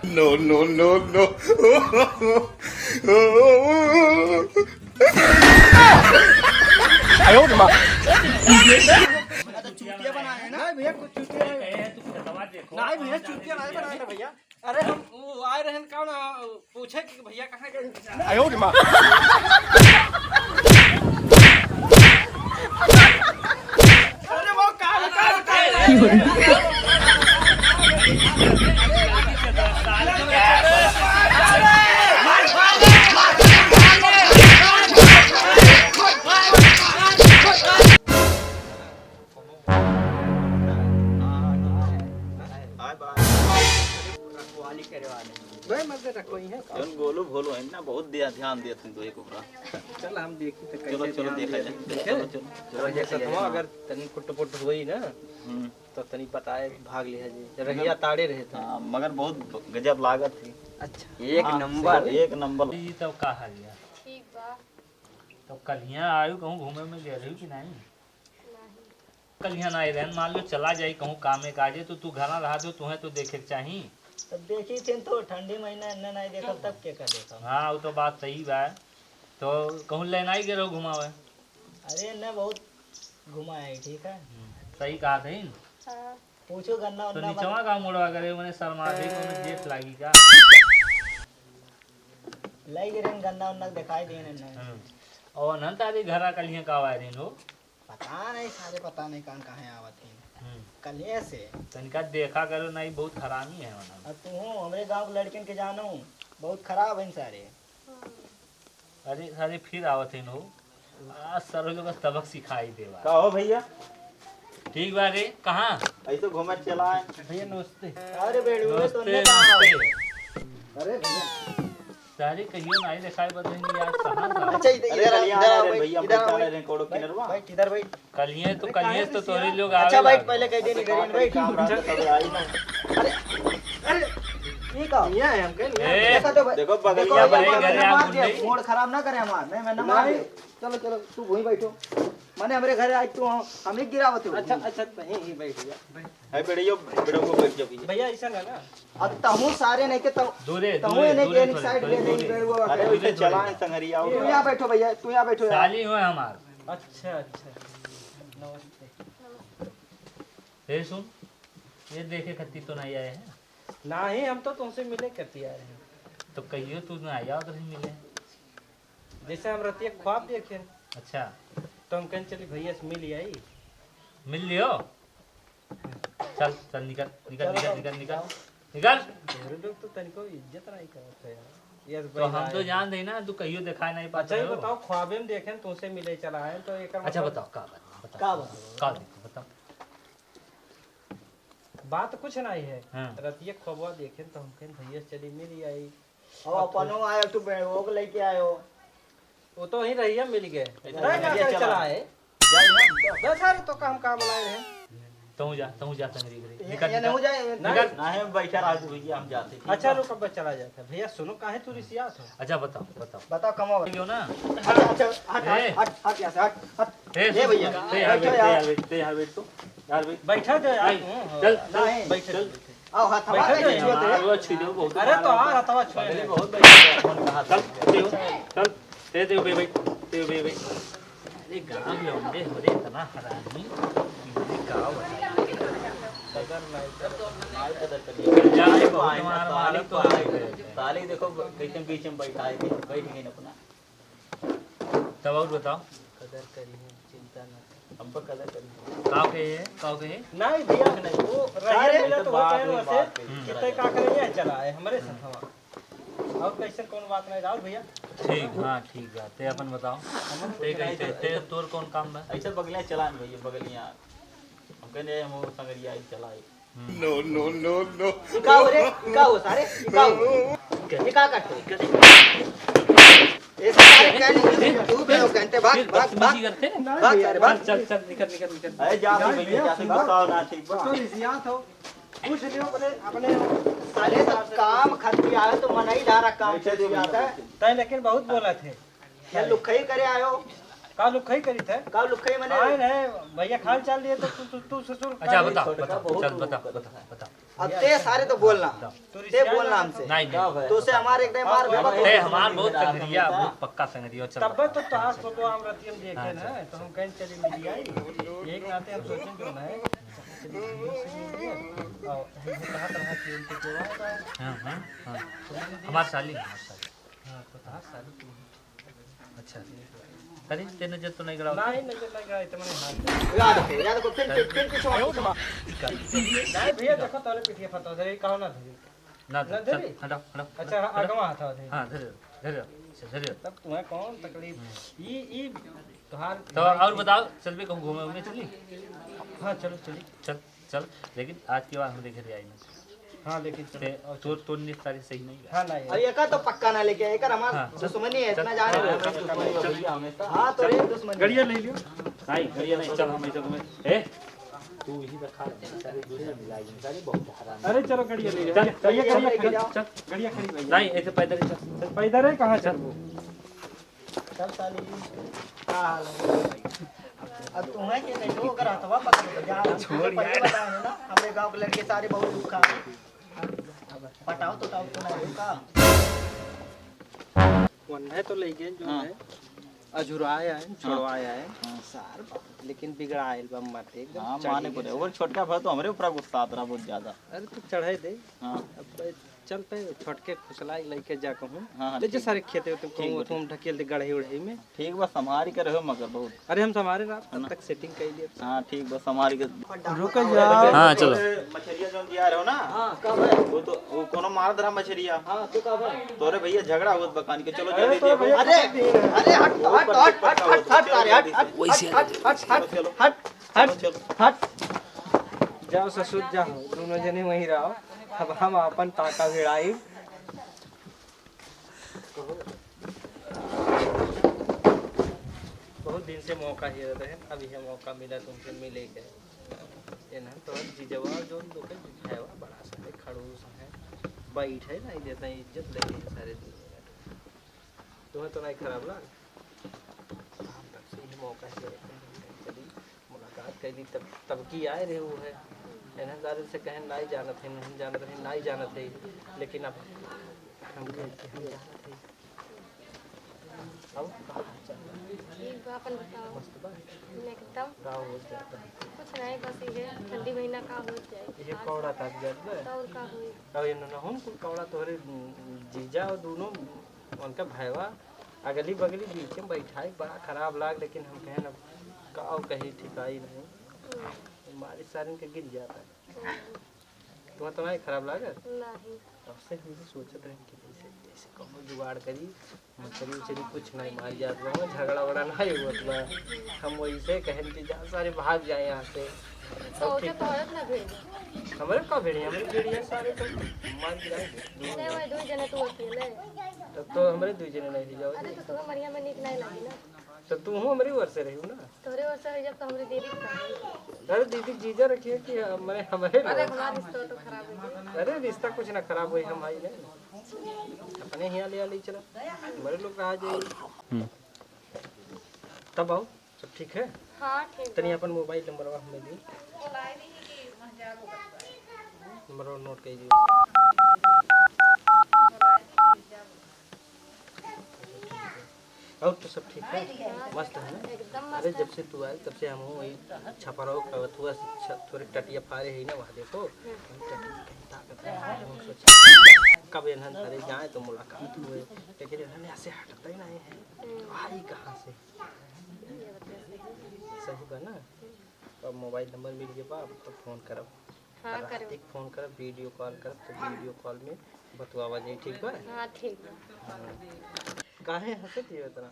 No, no, no, no. आयो रे माँ। चूतिया बनाए ना भैया, कुछ चूतिया नहीं भैया, चूतिया नहीं बनाए ना भैया। अरे हम वो आए रहे कौन पूछे कि भैया कहाँ गए। आयो रे माँ। अरे वो काम भाई मत रखो ही है। जौन गोलू भोलू है ना बहुत ध्यान दिया तुम तो एक ऊपर। चल हम देखी तो चलो चलो देखा जाए। चलो चलो चलो ये सतवा अगर तनी फुट हुई ना तो तनी पता है भाग लिया जी रहिया ताड़े रहे थे। हाँ, मगर बहुत गजब लागत थी। अच्छा एक नंबर एक नंबर। ये तब का हाल है? ठीक बा। तब कल यहाँ आयु कहूँ घूमे में गए रही कि नहीं? कल यहाँ नहीं रहन, मान लो चला जाई कहूँ कामे काजे तो तू घर रहा दो, तुम्हें तो देखे के चाहिए। तब देखी थी तो ठंडी महीना इन्ना नहीं देखा तब क्या कर देखा। हाँ वो तो बात सही बा। तो कहूँ लेना ही गए रहो घुमावे। अरे इन्ना बहुत घुमा है ठीक है। सही कहा था इन। हाँ। पूछो गन्ना तो वन्ना नीचवा का मुड़वा करे मैंने शर्मा दी को जेठ लागी का। लाई गिरन गन्ना वन्ना दिखाई देने नहीं। और नन तारी घरा कल यहाँ का आए रही हो। पता नहीं सारे पता नहीं कहाँ आवत है कल से। तनिका देखा करो नहीं बहुत खराबी है वरना। अब तू हमारे गांव के लड़किन के जानो बहुत खराब है सारे। अरे सारे फिर आवत है हो। आज सर लोग सबक सिखाई देवा। का हो भैया ठीक बा रे कहाँ? ऐसे घूमे चला है। भैया नमस्ते। अरे बेड़ू तो नमस्ते ने कहा नमस्ते। अरे भैया सारे कहियो नहीं दिखाई बदलेंगे आज कहाँ का? अच्छा अरे इधर भैया बैठा रहे कोड़ो किनरवा। बैठ इधर बैठ। कलिए तो कलिए तो तोरे लोग अच्छा आवे बैठ लागे। पहले कह दे नहीं करें बैठ। काम रात सब आई ना। ठीक है यहाँ है हम कह ए, देखा तो भाई। देखो बगलिया देखो, भाई, देखो, घर मैंने आ मार दिया, गुंडे। मूड खराब ना करे हमार नहीं मैंने मार दिया। चलो चलो तू वहीं बैठो मैंने हमारे घर आज तू हमें गिरावत हो। अच्छा अच्छा ही बैठ गया है बेड़ियो बेड़ो को बैठ जाओ भैया। भैया ऐसा ना ना अब तहु सारे नहीं के दूरे तहु दूरे ने दूरे के साइड ले नहीं दूरे। वो अरे उसे चला है संगरिया तू यहाँ बैठो भैया तू यहाँ बैठो यार। साली हो हमार। अच्छा अच्छा नमस्ते। ये सुन ये देखे खत्ती तो नहीं आए हैं। नहीं हम तो तुमसे मिले करती आ रहे हैं तो कहियो तू ना आया उधर ही मिले। जैसे हम रतिया ख्वाब देखे अच्छा तो हम कहें चली भैया से मिल आई। मिल लियो। चल चल निकल निकल निकल निकल निकल निकल। ढेर लोग तो तनिको इज्जत नहीं करते यार। यस तो हम तो जान दे ना तू कहियो दिखाई नहीं अच्छा पाता ये हो। बताओ ख्वाबे में देखे तुमसे मिले चला है तो एक अच्छा बताओ का बात का का देखो बताओ। बात कुछ नहीं है। हाँ। रतिया ख्वाबा देखे तो हम कहें भैया से चली मिल आई। अब अपनो आयो तू बेड़ो को लेके आयो। वो तो वहीं रहिया मिल गए भैया चला चला है दस सारे तो काम काम लाए रहे। तू जा तंगरी करे निकल ये नहीं हो निकल जाए निकल। ना है बैठा राजू भैया हम जाते हैं। अच्छा रुक अब चला जाता है। भैया सुनो काहे तू रिसियात हो। अच्छा बताओ बताओ बताओ कमाओ। क्यों ना। अच्छा हट ए। हट हट यहाँ से हट ए ये भैया, ते यार बैठो बैठ यार। ते यार बैठ तो यार बैठ। बैठा दे यार। चल नहीं बैठ चल। आओ हाथ बैठा हमारे दे छुआ यार तो। वो छुई दो बहुत। अरे तो आ हथवा छुआ पहले ले। बहुत बैठ फोन कहा चल चल ते बे भाई ते बे भाई। अरे गांव में होंगे होरे इतना हरामी ये गांव कदर नहीं माल कदर करिए। जाने बहुत मार मार तो ताली देखो कैसे बीच में बैठा है बैठ गई अपना। तब और बताओ कदर करी है चिंता ना हम पर कदर करिए। काव के नहीं भैया नहीं वो सारे रहे मिला तो वो बात कहे हुई, वैसे बात हुई। कितने का करे चला है हमारे साथ हवा। और कैसे कौन बात नहीं राहुल भैया। ठीक हाँ ठीक है ते अपन बताओ ते कैसे ते तोर कौन काम है। ऐसे बगलियां चला भैया बगलियां हम कहने हम संगरिया ही चलाए। No, no, no, no. का हो रे का हो सारे का हो ये का करते ये सारे कहने तू भी हो कहते भाग भाग भाग करते भाग सारे भाग। चल चल निकल निकल निकल। अरे जा भैया जाते गुस्सा ना ठीक तो बा। रिसियात हो पूछ लियो अपने सारे सब काम खर्ची आए तो मनाई धारा काम से आता है तय लेकिन बहुत बोला थे क्या लुखई करे आयो का लुखई करी थे का लुखई मने नहीं भैया खाल चाल दिए तो तू ससुर अच्छा बताओ बताओ चल बताओ बताओ बताओ अब ते सारे तो बोलना, ते बोलना हमसे नहीं नहीं तो से हमारे एकदम मार ते हमार बहुत संगरिया बहुत पक्का संगरिया चल तब तो तहां फोटो हम रतियम देखे ना तो हम कहीं चले मिल आई एक नाते हम सोचें क्यों ना और कहां तरह की उनके जो हां हां हां हमार साली हां तो तहां साली अच्छा करी ते नजर तो नहीं गड़ा नहीं नजर नहीं गया इतना हाथ याद को फिर कुछ नहीं भैया देखो तोरे पिटिया फतो दे कहो ना धरी ना चल हटाओ हटाओ अच्छा आगवा हाथ दे हां धर धर धर तब तुम्हें कौन तकलीफ ई तोहार तो और बताओ चल भी कहूं घूमे घूमे चली हां चलो चली चल चल लेकिन आज के बाद हम देखे आई ना हां लेकिन तो निस्तारी सही नहीं है हां नहीं अब एका तो पक्का ना लेके एकर हमार दुश्मनी है इतना जाने दो हां तो रे दुश्मनी गड़िया ले लियो नहीं गड़िया नहीं चल हम ऐसे घूमे ए तू यही रखा सारे दूसरे मिलाई सारे बहुत हराम अरे चलो गड़िया ले चल गड़िया लेके जाओ चल गड़िया खड़ी भाई नहीं ऐसे पैदल ही चल पैदल है कहां चल चल साली का हाल है अब तुम्हें के नहीं हो कर हथवा पकड़ जा छोड़ यार बता है ना हमारे गांव के लड़के सारे बहुत दुखा पटाओ तो नहीं का वन है तो ले गए जो है अजुराया है छुड़वाया है सार लेकिन बिगड़ाए बा मत एकदम हां माने को और छोटका भाई तो हमरे ऊपर गुस्सा आता रहा बहुत ज्यादा अरे तू चढ़ाई दे हां अब चल पे छोटके खुसलाई लेके जा कहूं हाँ, ले जो सारे खेते तो कहूं तुम ढकेल दे गढ़े उड़े में ठीक बस संभारी कर रहे हो मगर बहुत अरे हम हमारे रात तब तक सेटिंग कर लिए हां ठीक बस संभारी कर रुक जा हां चलो मछलिया जो दिया रहे हो ना हां कब है वो कोनो मार दरा मछलिया हां तू कब है तोरे भैया झगड़ा हुआ बकान के चलो जल्दी देखो अरे अरे हट हट हट हट हट हट अरे हट हट हट हट हट हट हट जाओ ससुर जाओ दोनों जने वहीं रहो अब हम अपन ताका भिड़ाई बहुत दिन से मौका ही रहता है अभी है मौका मिला तुमसे मिले गए ये ना तो जीजवा जो लोग है वो बड़ा सा है खड़ूस है बैठ है नहीं देता है इज्जत ले है सारे दिन तुम्हें तो नहीं खराब लग हम तक से ही मौका है चली मुलाकात कैली तब की आए रहे वो है एना दारू से कहें नहीं जानत है नहीं जानत है नहीं जानत है लेकिन अब हम कहते हम जानत है अब कहाँ चल ठीक बा अपन बताओ मस्त बा एकदम गाँव हो जाता कुछ नहीं बस ये ठंडी महीना का हो जाए ये कौड़ा था जब और का हुई और ये ना हम कुल कौड़ा तोहरे जीजा और दोनों उनका भाईवा अगली बगली बीच में बैठाई बड़ा खराब लाग लेकिन हम कहें ना काव कहीं ठिकाई नहीं मारी सारिन के गिर जाता है तुम्हें तो नहीं खराब लागे नहीं तब से हम भी सोचते रहे कि जैसे जैसे कहूँ जुगाड़ करी मछली उछली कुछ नहीं मारी जात बा झगड़ा वगड़ा नहीं हुआ बा हम वैसे कहन कि जा सारे भाग जाए यहाँ से सोचे तो औरत ना भेड़ हमारे का भेड़िया हमारे भेड़िया सारे तो मार गिराए नहीं वही दो जने तू अकेले तब तो हमारे दो जने नहीं जाओ अरे तो तुम्हें मरिया में नीक नहीं लगी ना तो तुम हमारी ओर से रही हो ना तोरे ओर से है जब तो हमारी दीदी का अरे दीदी जीजा रखिए कि हमारे हमारे अरे हमारा रिश्ता तो खराब हो गया अरे रिश्ता कुछ ना खराब हुई हम आई नहीं अपने यहाँ ले चला हमारे लोग कहा जाए तब आओ सब ठीक है हाँ ठीक तनी अपन मोबाइल नंबर हमें दी नंबर नोट कीजिए और तो सब ठीक है मस्त है ना एकदम अरे जब से तू आए तब से हम वही छपराओ कवथुआ थोड़े टटिया फारे है ना वहाँ देखो ताकत है हम सोचा कब इन्हन सारे जाए तो मुलाकात हुए लेकिन इन्होंने ऐसे हटता ही नहीं है आई कहाँ से सही बा ना अब मोबाइल नंबर मिल गया बा अब तो फोन करब हाँ करो एक फोन करब वीडियो कॉल करब तो वीडियो कॉल में बतवावा जाए ठीक बा हाँ ठीक है काहे हंसत है इतना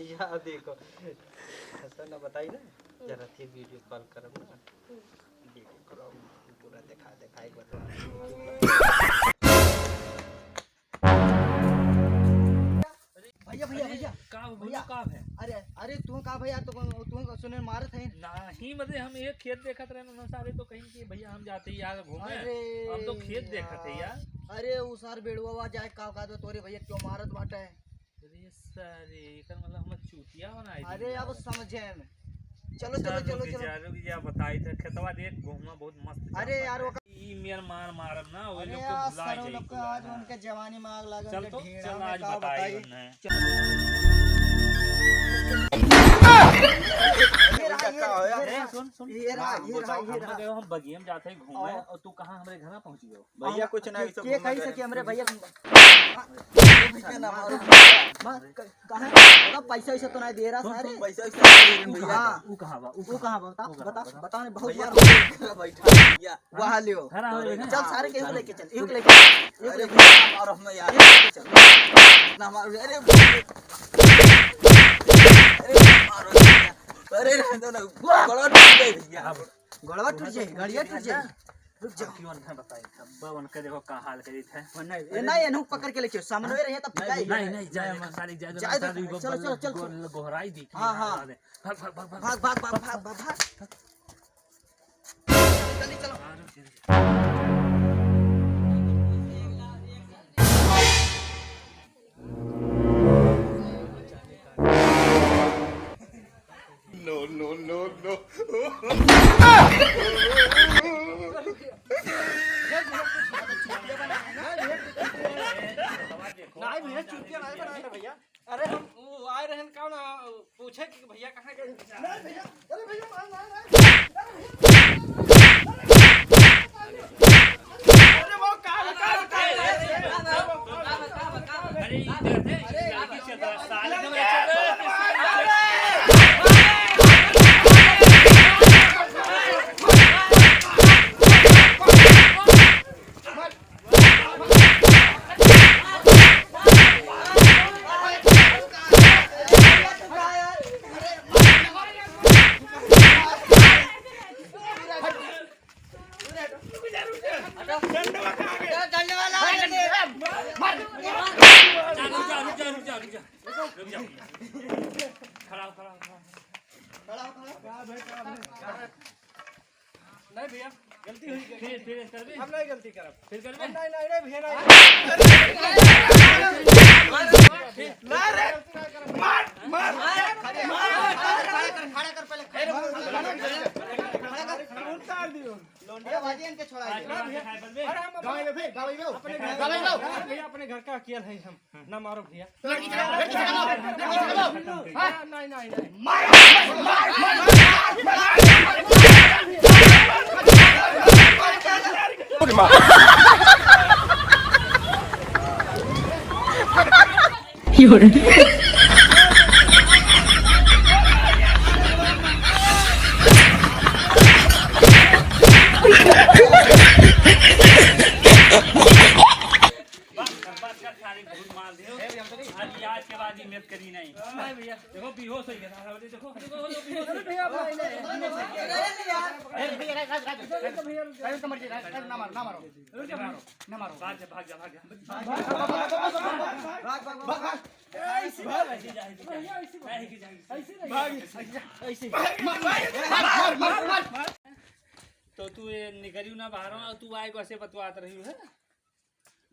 या देखो हंसा ना बताई ना जरा थी वीडियो कॉल करब ना वीडियो कॉल पूरा दिखा एक बार भैया भैया भैया का भैया का है अरे अरे तू का भैया तो तू सुने मारत है नहीं मतलब हम एक खेत देखत रहे ना सारे तो कहीं कि भैया हम जाते ही यार घूमे अरे हम तो खेत देखत है यार अरे उसार बेड़वा जाए का तोरे भैया क्यों मारत बाटे अरे सारे एकर मतलब हम चूतिया बनाई अरे अब समझे चलो चलो चलो चलो यार बताई थे खेतवा देख घूमना बहुत मस्त अरे यार वो ई मेर मार मारब ना वो अरे लोग यार को भुला सरो जाई लोग को आज उनके जवानी में आग लगा चल उनके तो ढेड़ा चल में आज का बताई बताई। उन्हें सुन सुन ये रहा हम बगियम जाते हैं घूमे और तू कहाँ हमारे घर पहुँच गयो भैया कुछ नहीं सब के कहीं से कि हमरे भैया कहाँ पैसा वैसा तो नहीं दे रहा सारे पैसा हाँ वो कहाँ बा वो कहाँ बता बता बता नहीं बहुत भैया बार बैठा भैया वहाँ लियो घर हमारे घर चल सारे के लेके चल एक लेके चल अरे भैया और हम यार लेके चल ना मारो अरे अरे रहने दो ना गलत नहीं भैया गड़वा टूट जाए गाड़िया टूट जाए रुक जा क्यों उन्हें बताई सब उनके देखो कहाँ हाल करी थे नहीं नहीं एनहु पकड़ के लेके सामने में रहे तब पिटाई नहीं नहीं जाए सारी जाए जाए तो चलो चलो चल गोहराई दी हाँ, हाँ। भाग भाग भाग भाग भाग भाग भाग भाग भाग जल्दी चलो No, no, no, no. नहीं भैया चुटिया नहीं बनाए भैया अरे हम वो आए रहन कौन पूछे कि भैया कहाँ गए नहीं भैया अरे भैया अरे वो काम अरे इधर थे लड़की से साले के नहीं भैया गलती हुई फिर कर दे हम नहीं गलती करब फिर कर नहीं नहीं नहीं भैया नहीं खड़ा कर पहले उतार दियो लोंडिया भाजी इनके छोड़ा दियो अरे हम भैया अपने घर का अकेल है हम ना मारो भैया नहीं नहीं आज के बाद ही मेहनत करी नहीं भैया देखो बेहोश हो गया देखो भाग जा भाग जा तो तू ये निकलियो ना बाहर तू आए को ऐसे बतवात रही है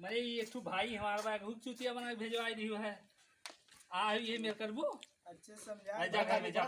मेरे ये एक भाई हमारा बाइक हुक चुतिया बना के भेजवाई रही है आ ये मेरे करबू अच्छे समझा जा घर में जा